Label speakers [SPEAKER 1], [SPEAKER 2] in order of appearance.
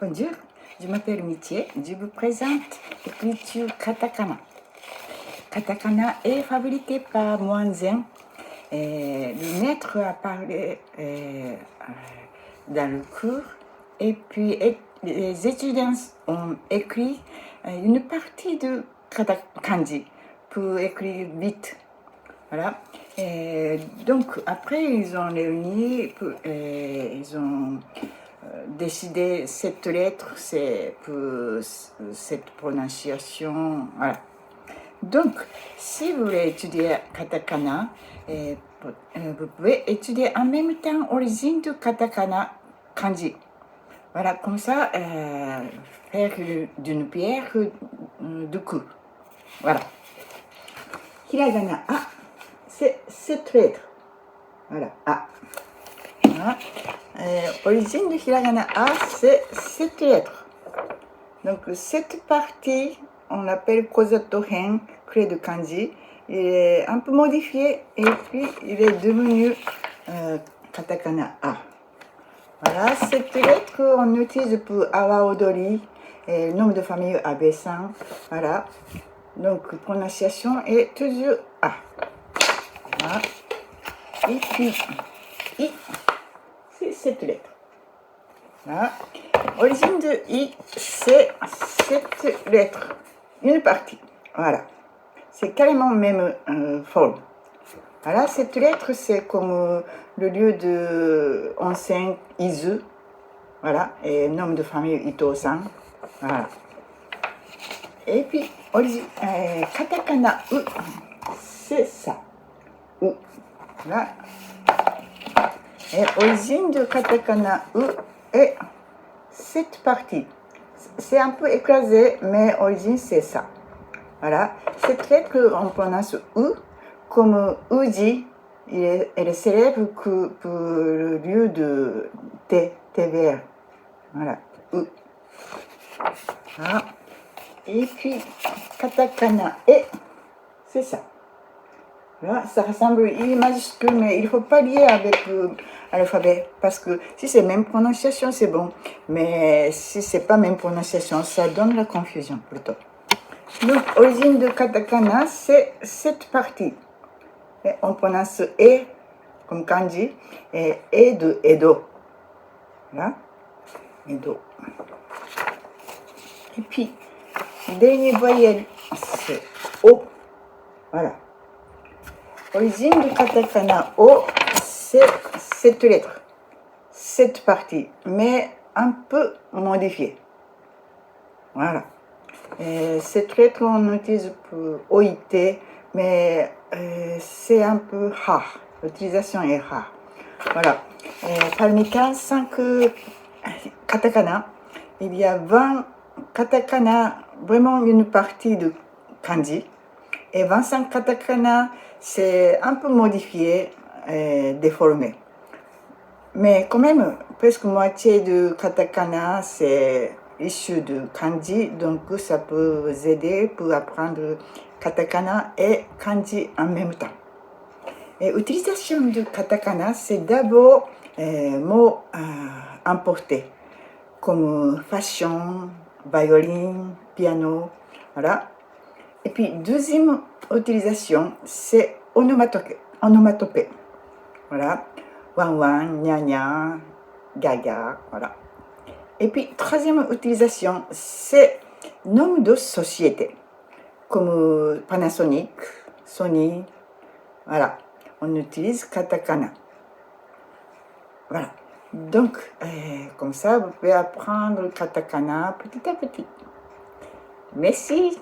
[SPEAKER 1] Bonjour, je m'appelle Mitie, je vous présente l'écriture katakana. Katakana est fabriqué par Moanzen. Le maître a parlé dans le cours et puis les étudiants ont écrit une partie de kanji pour écrire vite. Voilà. Donc après ils ont réuni, ils ont décidé cette lettre, c'est pour cette prononciation. Voilà. Donc, si vous voulez étudier katakana, vous pouvez étudier en même temps l'origine du katakana kanji. Voilà, comme ça, faire d'une pierre deux coups. Voilà. Hiragana A, c'est cette lettre. Voilà, A. Voilà. Origine du hiragana A, c'est cette lettre. Donc, cette partie, on l'appelle Kozato Hen, clé de kanji. Il est un peu modifié et puis il est devenu katakana A. Voilà, cette lettre, on utilise pour Awa Odori, nom de famille Abe-san. Voilà. Donc, prononciation est toujours A. Voilà. Et puis, I, c'est cette lettre. Voilà. Origine de I, c'est cette lettre. Une partie. Voilà. C'est carrément même forme. Voilà, cette lettre, c'est comme le lieu de onsen Izu. Voilà. Et nom de famille Ito-san. Voilà. Et puis, katakana U, c'est ça. U. Voilà. Et origine de katakana U est cette partie. C'est un peu écrasé, mais origine c'est ça. Voilà. Cette lettre, on prononce U comme Uji. Elle est célèbre pour le lieu de TVR. Voilà. U. Voilà. Et puis, katakana E, c'est ça. Là, ça ressemble à I majuscule, mais il ne faut pas lier avec l'alphabet. Parce que si c'est même prononciation, c'est bon. Mais si c'est pas même prononciation, ça donne la confusion plutôt. Donc, origine de katakana, c'est cette partie. Et on prononce E comme kanji et de Edo. Là, Edo. Et puis, dernier voyelle, c'est O. Voilà. Origine du katakana O, c'est cette lettre, cette partie, mais un peu modifiée. Voilà. Et cette lettre, on utilise pour OIT, mais c'est un peu rare. L'utilisation est rare. Voilà. Et parmi 45 katakana, il y a 20 katakana, vraiment une partie de kanji. Et 25 katakana, c'est un peu modifié, déformé. Mais quand même, presque moitié de katakana, c'est issu de kanji. Donc, ça peut vous aider pour apprendre katakana et kanji en même temps. Et l'utilisation du katakana, c'est d'abord mots importés, comme fashion, violin, piano, voilà. Et puis, deuxième utilisation, c'est onomatopée. Voilà. Wan wan, nya nya, gaga, voilà. Et puis, troisième utilisation, c'est nom de société, comme Panasonic, Sony, voilà. On utilise katakana. Voilà. Donc, comme ça, vous pouvez apprendre le katakana petit à petit. Merci.